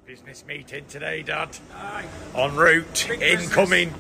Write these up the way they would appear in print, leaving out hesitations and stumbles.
Business meeting today, Dad. En route. Incoming.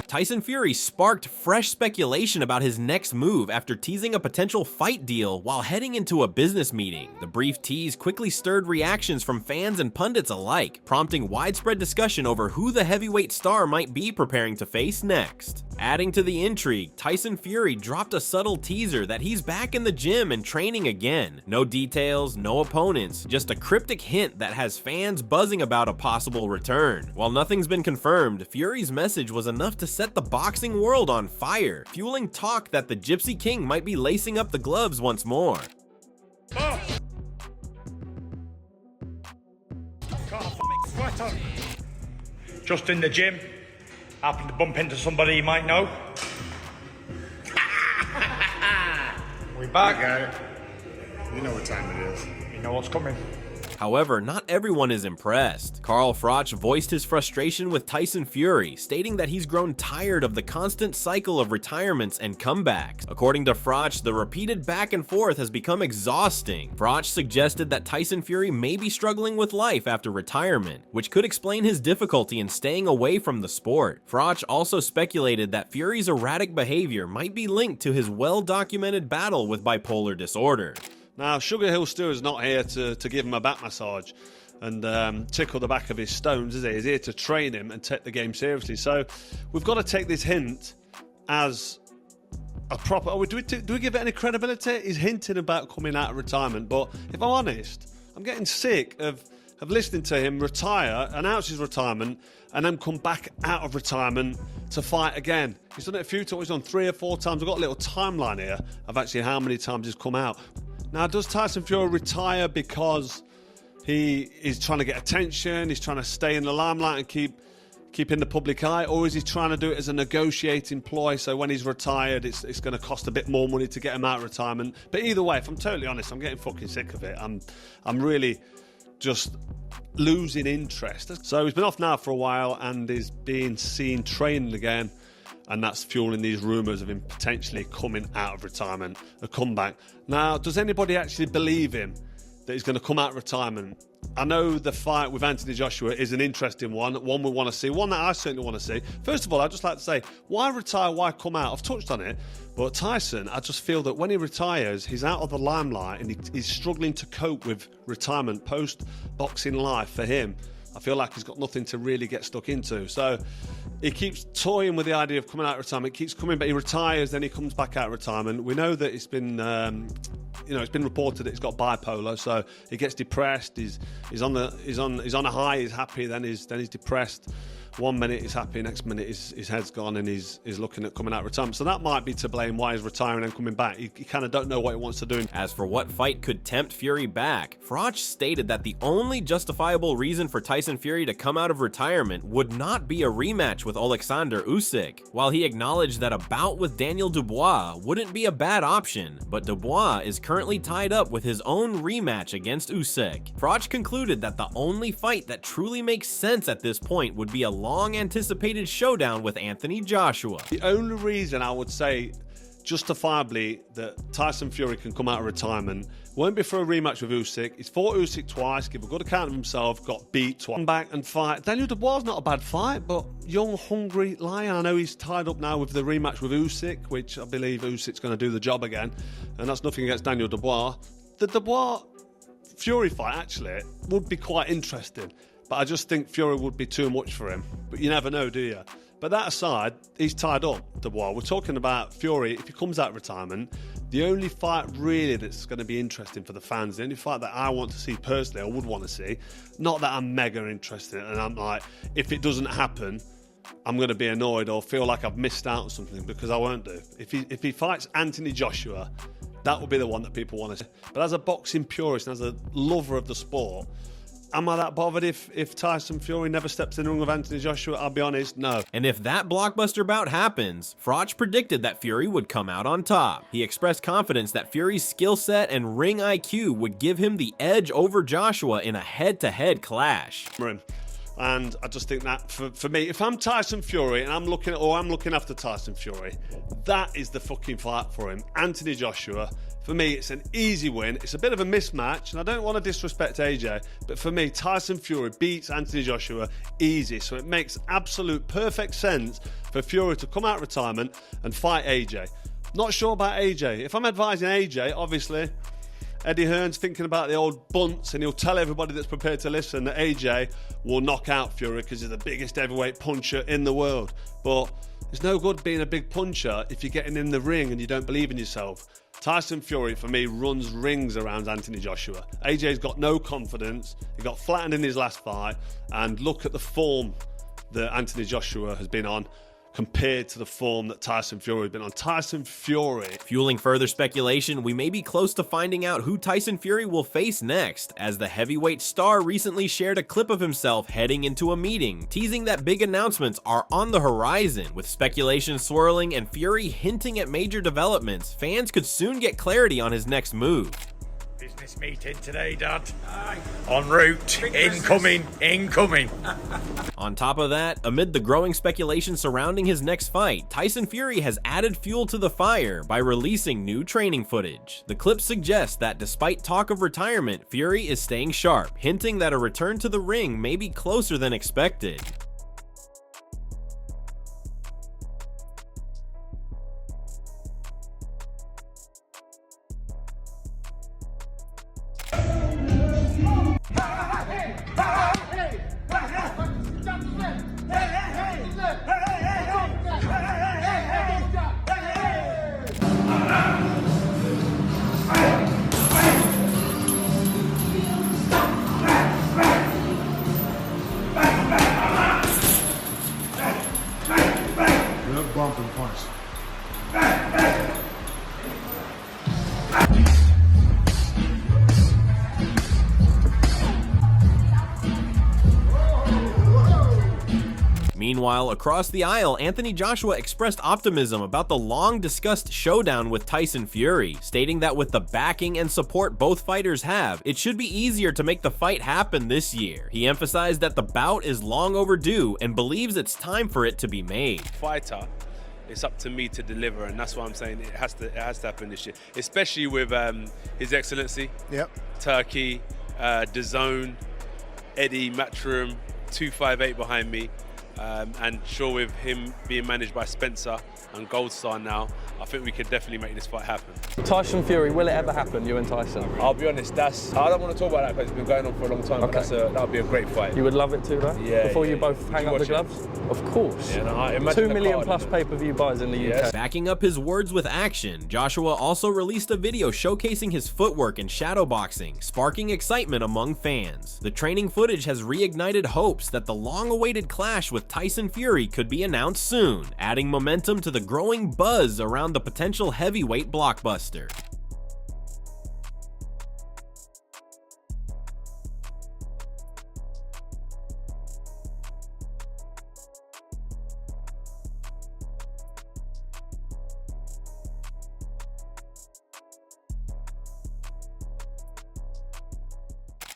Tyson Fury sparked fresh speculation about his next move after teasing a potential fight deal while heading into a business meeting. The brief tease quickly stirred reactions from fans and pundits alike, prompting widespread discussion over who the heavyweight star might be preparing to face next. Adding to the intrigue, Tyson Fury dropped a subtle teaser that he's back in the gym and training again. No details, no opponents, just a cryptic hint that has fans buzzing about a possible return. While nothing's been confirmed, Fury's message was enough to set the boxing world on fire, fueling talk that the Gypsy King might be lacing up the gloves once more. Oh. Sweat on. Just in the gym. Happened to bump into somebody you might know. We back. I got it. You know what time it is. You know what's coming. However, not everyone is impressed. Carl Froch voiced his frustration with Tyson Fury, stating that he's grown tired of the constant cycle of retirements and comebacks. According to Froch, the repeated back and forth has become exhausting. Froch suggested that Tyson Fury may be struggling with life after retirement, which could explain his difficulty in staying away from the sport. Froch also speculated that Fury's erratic behavior might be linked to his well-documented battle with bipolar disorder. Now, Sugar Hill Stu is not here to give him a back massage and tickle the back of his stones, is he? He's here to train him and take the game seriously. So we've got to take this hint as a proper... do we give it any credibility? He's hinting about coming out of retirement, but if I'm honest, I'm getting sick of listening to him retire, announce his retirement, and then come back out of retirement to fight again. He's done it a few times. He's done 3 or 4 times. I've got a little timeline here of actually how many times he's come out. Now, does Tyson Fury retire because he is trying to get attention, he's trying to stay in the limelight and keep in the public eye, or is he trying to do it as a negotiating ploy, so when he's retired it's going to cost a bit more money to get him out of retirement? But either way, if I'm totally honest, I'm getting fucking sick of it. I'm really just losing interest. So he's been off now for a while and is being seen training again, and that's fueling these rumours of him potentially coming out of retirement, a comeback. Now, does anybody actually believe him that he's going to come out of retirement? I know the fight with Anthony Joshua is an interesting one we want to see, one that I certainly want to see. First of all, I'd just like to say, why retire, why come out? I've touched on it, but Tyson, I just feel that when he retires, he's out of the limelight and he's struggling to cope with retirement, post-boxing life for him. I feel like he's got nothing to really get stuck into. So he keeps toying with the idea of coming out of retirement, keeps coming, but he retires, then he comes back out of retirement. We know that it's been, it's been reported that he's got bipolar, so he gets depressed. He's on a high, he's happy, then he's depressed. 1 minute he's happy, next minute his head's gone and he's looking at coming out of retirement. So that might be to blame why he's retiring and coming back. He kind of don't know what he wants to do. As for what fight could tempt Fury back, Froch stated that the only justifiable reason for Tyson Fury to come out of retirement would not be a rematch with Alexander Usyk. While he acknowledged that a bout with Daniel Dubois wouldn't be a bad option, but Dubois is currently tied up with his own rematch against Usyk. Froch concluded that the only fight that truly makes sense at this point would be a long-anticipated showdown with Anthony Joshua. The only reason I would say justifiably that Tyson Fury can come out of retirement won't be for a rematch with Usyk. He's fought Usyk twice, give a good account of himself, got beat twice. Come back and fight. Daniel Dubois is not a bad fight, but young, hungry lion. I know he's tied up now with the rematch with Usyk, which I believe Usyk's going to do the job again, and that's nothing against Daniel Dubois. The Dubois-Fury fight, actually, would be quite interesting. But I just think Fury would be too much for him. But you never know, do you? But that aside, he's tied up, Dubois. We're talking about Fury. If he comes out of retirement, the only fight really that's going to be interesting for the fans, the only fight that I want to see personally, I would want to see, not that I'm mega interested in, and I'm like, if it doesn't happen, I'm going to be annoyed or feel like I've missed out on something, because I won't do. If he fights Anthony Joshua, that will be the one that people want to see. But as a boxing purist and as a lover of the sport, am I that bothered if Tyson Fury never steps in the ring with Anthony Joshua? I'll be honest, no. And if that blockbuster bout happens, Froch predicted that Fury would come out on top. He expressed confidence that Fury's skill set and ring IQ would give him the edge over Joshua in a head-to-head clash. And I just think that for me, if I'm Tyson Fury and I'm looking after Tyson Fury, that is the fucking fight for him. Anthony Joshua, for me, it's an easy win. It's a bit of a mismatch, and I don't want to disrespect AJ, but for me, Tyson Fury beats Anthony Joshua easy. So it makes absolute perfect sense for Fury to come out of retirement and fight AJ. Not sure about AJ. If I'm advising AJ, obviously, Eddie Hearn's thinking about the old bunts, and he'll tell everybody that's prepared to listen that AJ will knock out Fury because he's the biggest heavyweight puncher in the world. But it's no good being a big puncher if you're getting in the ring and you don't believe in yourself. Tyson Fury, for me, runs rings around Anthony Joshua. AJ's got no confidence. He got flattened in his last fight. And look at the form that Anthony Joshua has been on compared to the form that Tyson Fury has been on. Tyson Fury. Fueling further speculation, we may be close to finding out who Tyson Fury will face next, as the heavyweight star recently shared a clip of himself heading into a meeting, teasing that big announcements are on the horizon. With speculation swirling and Fury hinting at major developments, fans could soon get clarity on his next move. Business meeting today, Dad. En route. Incoming. On top of that, amid the growing speculation surrounding his next fight, Tyson Fury has added fuel to the fire by releasing new training footage. The clip suggests that despite talk of retirement, Fury is staying sharp, hinting that a return to the ring may be closer than expected. Bump and punch. Meanwhile, across the aisle, Anthony Joshua expressed optimism about the long-discussed showdown with Tyson Fury, stating that with the backing and support both fighters have, it should be easier to make the fight happen this year. He emphasized that the bout is long overdue and believes it's time for it to be made. Fighter, it's up to me to deliver, and that's why I'm saying it has to happen this year, especially with His Excellency, Turkey, DAZN, Eddie, Matchroom, 258 behind me. And sure, with him being managed by Spencer and Gold Star now, I think we could definitely make this fight happen. Tyson Fury, will it ever happen, you and Tyson? I'll be honest, I don't want to talk about that because it's been going on for a long time, okay. But that would be a great fight. You would love it too, though? Yeah. Before you both hang up the gloves? Of course. Yeah, no, imagine 2 million plus pay-per-view buys in the UK. Backing up his words with action, Joshua also released a video showcasing his footwork and shadowboxing, sparking excitement among fans. The training footage has reignited hopes that the long-awaited clash with Tyson Fury could be announced soon, adding momentum to the growing buzz around the potential heavyweight blockbuster.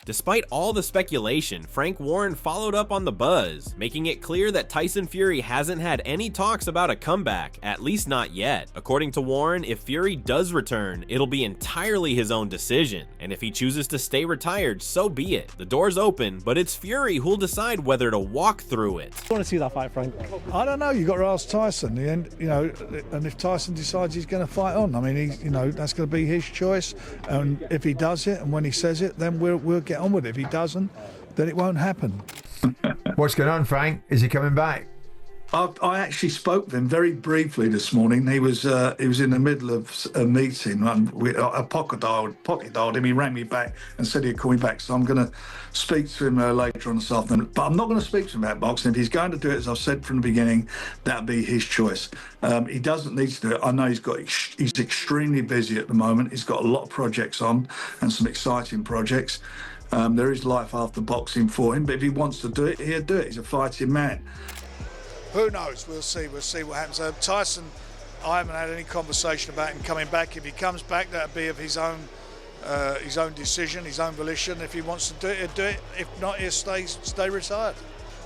Despite all the speculation, Frank Warren followed up on the buzz, making it clear that Tyson Fury hasn't had any talks about a comeback, at least not yet. According to Warren, if Fury does return, it'll be entirely his own decision, and if he chooses to stay retired, so be it. The door's open, but it's Fury who'll decide whether to walk through it. I want to see that fight, Frank. I don't know. You've got to ask Tyson. And if Tyson decides he's going to fight on, I mean, that's going to be his choice. And if he does it, and when he says it, then we'll get on with it. If he doesn't, then it won't happen. What's going on, Frank? Is he coming back? I actually spoke to him very briefly this morning. He was in the middle of a meeting. I pocket dialed him. He rang me back and said he'd call me back. So I'm going to speak to him later on this afternoon. But I'm not going to speak to him about boxing. If he's going to do it, as I've said from the beginning, that'd be his choice. He doesn't need to do it. I know he's extremely busy at the moment. He's got a lot of projects on and some exciting projects. There is life after boxing for him. But if he wants to do it, he'll do it. He's a fighting man. Who knows? We'll see what happens. Tyson, I haven't had any conversation about him coming back. If he comes back, that'll be of his own decision, his own volition. If he wants to do it, he'll do it. If not, he'll stay retired.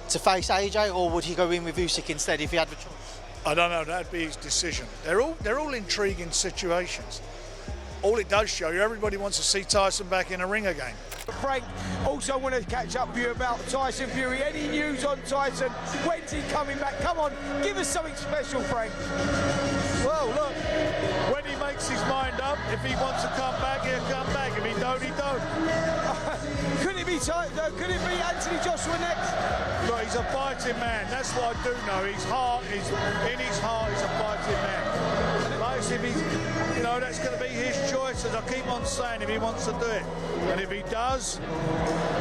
to face AJ, or would he go in with Usyk instead if he had the choice? I don't know. That'd be his decision. They're all intriguing situations. All it does show you, everybody wants to see Tyson back in a ring again. Frank, also want to catch up with you about Tyson Fury. Any news on Tyson? When's he coming back? Come on, give us something special, Frank. Well, look, when he makes his mind up, if he wants to come back, he'll come back. If he don't, he don't. Could it be Anthony Joshua next? Look, he's a fighting man. That's what I do know. In his heart, he's a fighting man. Like, if he's, that's going to be his choice, as I keep on saying, if he wants to do it. And if he does,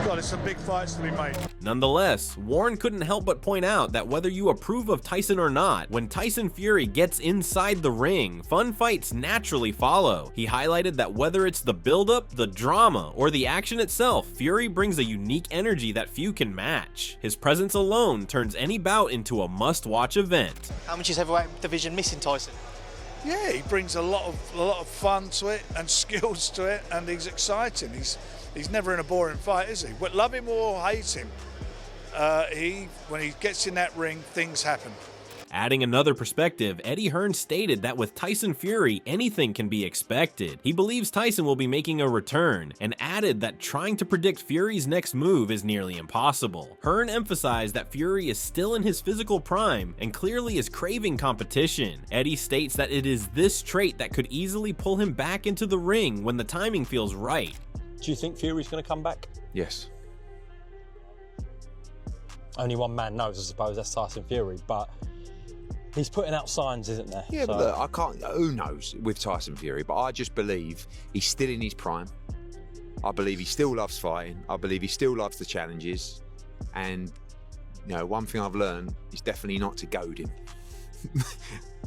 God, there's some big fights to be made. Nonetheless, Warren couldn't help but point out that whether you approve of Tyson or not, when Tyson Fury gets inside the ring, fun fights naturally follow. He highlighted that whether it's the build-up, the drama, or the action itself, Fury brings a unique energy that few can match. His presence alone turns any bout into a must-watch event. How much is heavyweight division missing Tyson? Yeah, he brings a lot of fun to it and skills to it, and he's exciting. He's never in a boring fight, is he? But love him or hate him, when he gets in that ring, things happen. Adding another perspective, Eddie Hearn stated that with Tyson Fury, anything can be expected. He believes Tyson will be making a return, and added that trying to predict Fury's next move is nearly impossible. Hearn emphasized that Fury is still in his physical prime and clearly is craving competition. Eddie states that it is this trait that could easily pull him back into the ring when the timing feels right. Do you think Fury's going to come back? Yes. Only one man knows, I suppose, that's Tyson Fury, but he's putting out signs, isn't there? Yeah, but look, I can't. Who knows with Tyson Fury? But I just believe he's still in his prime. I believe he still loves fighting. I believe he still loves the challenges. And one thing I've learned is definitely not to goad him.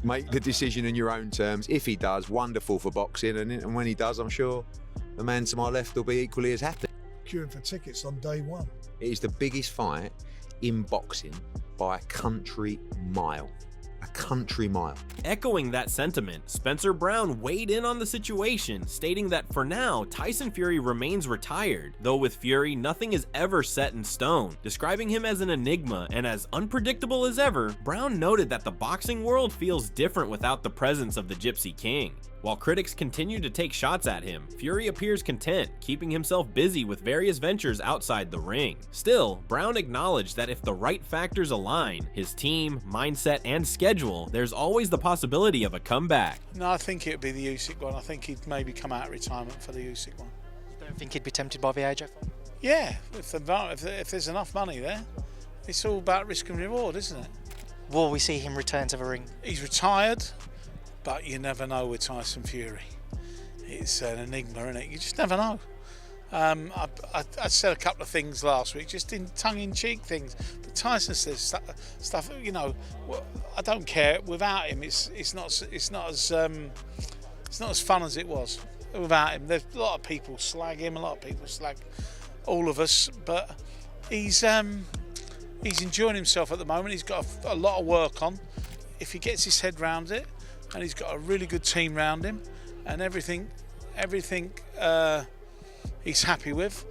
Make the decision in your own terms. If he does, wonderful for boxing, and when he does, I'm sure the man to my left will be equally as happy. Queuing for tickets on day one. It is the biggest fight in boxing by a country mile. A country mile. Echoing that sentiment, Spencer Brown weighed in on the situation, stating that for now, Tyson Fury remains retired, though with Fury, nothing is ever set in stone. Describing him as an enigma and as unpredictable as ever, Brown noted that the boxing world feels different without the presence of the Gypsy King. While critics continue to take shots at him, Fury appears content, keeping himself busy with various ventures outside the ring. Still, Brown acknowledged that if the right factors align, his team, mindset, and schedule, there's always the possibility of a comeback. No, I think it would be the Usyk one. I think he'd maybe come out of retirement for the Usyk one. You don't think he'd be tempted by the AJ fight? Yeah, if there's enough money there. It's all about risk and reward, isn't it? Will we see him return to the ring? He's retired. But you never know with Tyson Fury. It's an enigma, isn't it? You just never know. I said a couple of things last week, just in tongue-in-cheek things. But Tyson says stuff. I don't care. Without him, it's not as fun as it was. Without him, there's a lot of people slag him. A lot of people slag all of us. But he's enjoying himself at the moment. He's got a lot of work on. If he gets his head round it. And he's got a really good team round him, and everything he's happy with.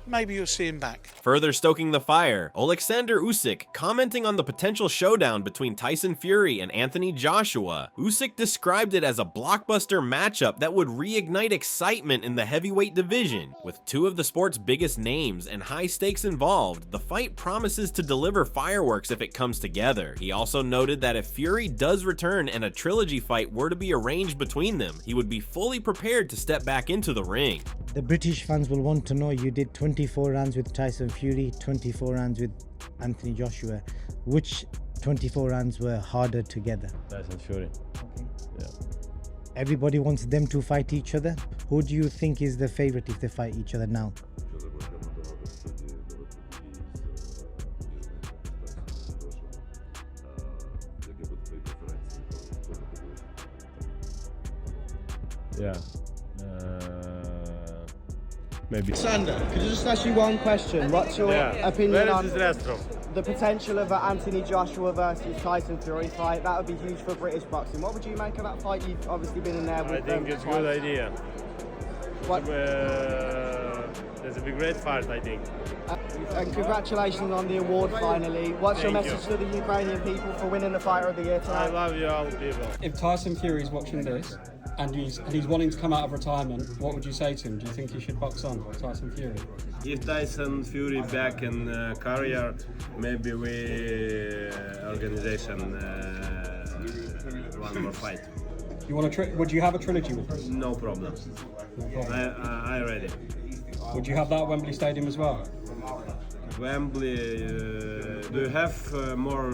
Maybe you'll see him back. Further stoking the fire, Alexander Usyk commenting on the potential showdown between Tyson Fury and Anthony Joshua. Usyk described it as a blockbuster matchup that would reignite excitement in the heavyweight division. With two of the sport's biggest names and high stakes involved, the fight promises to deliver fireworks if it comes together. He also noted that if Fury does return and a trilogy fight were to be arranged between them, he would be fully prepared to step back into the ring. The British fans will want to know you did 24 rounds with Tyson Fury, 24 rounds with Anthony Joshua. Which 24 rounds were harder together? Tyson Fury. Okay. Yeah. Everybody wants them to fight each other. Who do you think is the favorite if they fight each other now? Yeah. Maybe. Sander, could I just ask you one question? What's your opinion on the potential of an Anthony Joshua versus Tyson Fury fight? That would be huge for British boxing. What would you make of that fight? You've obviously been in there with them. I think it's a good idea. That's a great fight, I think. And congratulations on the award finally. What's your Thank message to the Ukrainian people for winning the Fighter of the Year tonight? I love you all people. If Tyson Fury is watching this and he's wanting to come out of retirement, what would you say to him? Do you think he should box on, Tyson Fury? If Tyson Fury back in career, maybe we organization one more fight. You want would you have a trilogy with him? No problem. No problem. I ready. Would you have that at Wembley Stadium as well? Wembley, do you have more?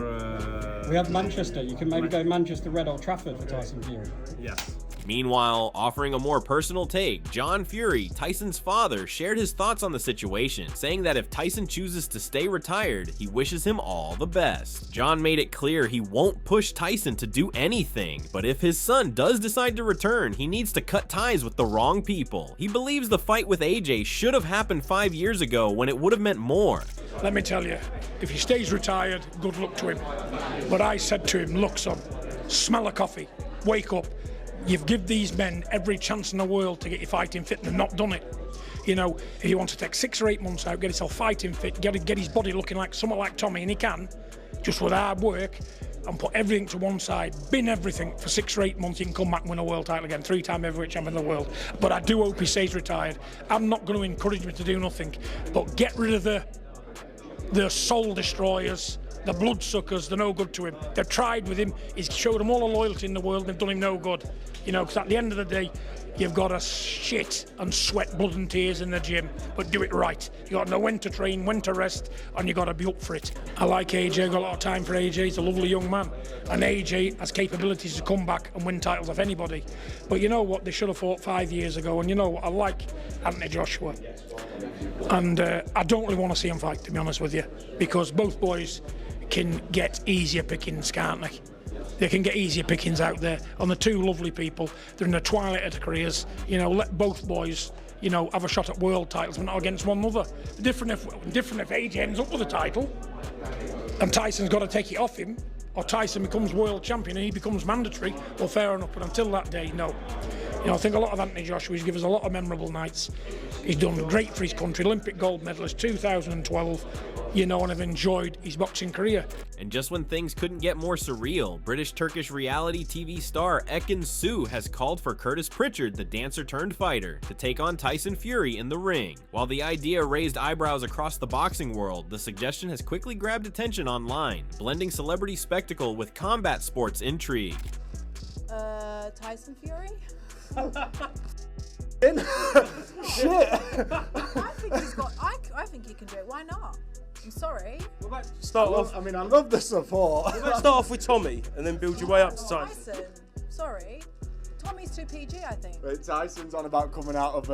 We have Manchester. You can maybe go Manchester Red Old Trafford for Tyson Fury. Yes. Meanwhile, offering a more personal take, John Fury, Tyson's father, shared his thoughts on the situation, saying that if Tyson chooses to stay retired, he wishes him all the best. John made it clear he won't push Tyson to do anything, but if his son does decide to return, he needs to cut ties with the wrong people. He believes the fight with AJ should have happened 5 years ago when it would have meant more. Let me tell you, if he stays retired, good luck to him. But I said to him, look son, smell a coffee, wake up. You've given these men every chance in the world to get you fighting fit and they've not done it. You know, if he wants to take 6 or 8 months out, get himself fighting fit, get his body looking like someone like Tommy, and he can, just with hard work, and put everything to one side, bin everything for 6 or 8 months, he can come back and win a world title again, 3-time heavyweight champion of the world. But I do hope he stays retired. I'm not going to encourage him to do nothing, but get rid of the soul destroyers, the bloodsuckers, they're no good to him. They've tried with him, he's showed them all the loyalty in the world, and they've done him no good. You know, because at the end of the day, you've got to shit and sweat blood and tears in the gym, but do it right. You got to know when to train, when to rest, and you got to be up for it. I like AJ, got a lot of time for AJ, he's a lovely young man. And AJ has capabilities to come back and win titles off anybody. But you know what, they should have fought 5 years ago, and you know what, I like Anthony Joshua. And I don't really want to see him fight, to be honest with you, because both boys can get easier pickings, can't they? They can get easier pickings out there. And the two lovely people, they're in the twilight of their careers. You know, let both boys, you know, have a shot at world titles, but not against one another. Different if AJ ends up with a title, and Tyson's got to take it off him, or Tyson becomes world champion and he becomes mandatory. Well, fair enough. But until that day, no. You know, I think a lot of Anthony Joshua, he's given us a lot of memorable nights. He's done great for his country, Olympic gold medalist, 2012. You know, and I've enjoyed his boxing career. And just when things couldn't get more surreal, British-Turkish reality TV star Ekan has called for Curtis Pritchard, the dancer-turned-fighter, to take on Tyson Fury in the ring. While the idea raised eyebrows across the boxing world, the suggestion has quickly grabbed attention online, blending celebrity spectacle with combat sports intrigue. Tyson Fury? Shit! I think he can do it. Why not? I'm sorry. Start off. I mean, I love the support. Start off with Tommy and then build your way up to Tyson. Sorry. Tommy's too PG, I think. But Tyson's on about coming out of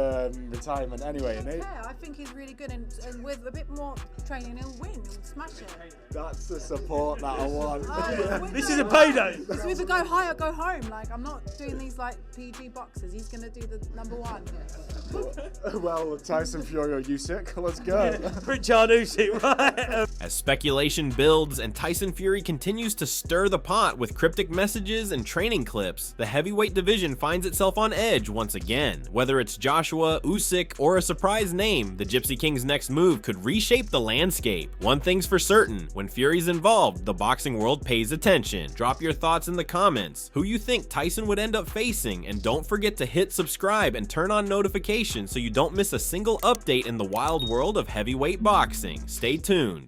retirement anyway, isn't he? Yeah, I think he's really good, and with a bit more training, he'll win. He'll smash it. That's the support that I want. This is a payday. So either go high or go home. Like, I'm not doing these like PG boxes. He's going to do the #1. Well, Tyson Fury or Usyk, let's go. Pritchard Usyk, right? As speculation builds and Tyson Fury continues to stir the pot with cryptic messages and training clips, the heavyweight division finds itself on edge once again. Whether it's Joshua, Usyk, or a surprise name, the Gypsy King's next move could reshape the landscape. One thing's for certain, when Fury's involved, the boxing world pays attention. Drop your thoughts in the comments, who you think Tyson would end up facing, and don't forget to hit subscribe and turn on notifications so you don't miss a single update in the wild world of heavyweight boxing. Stay tuned.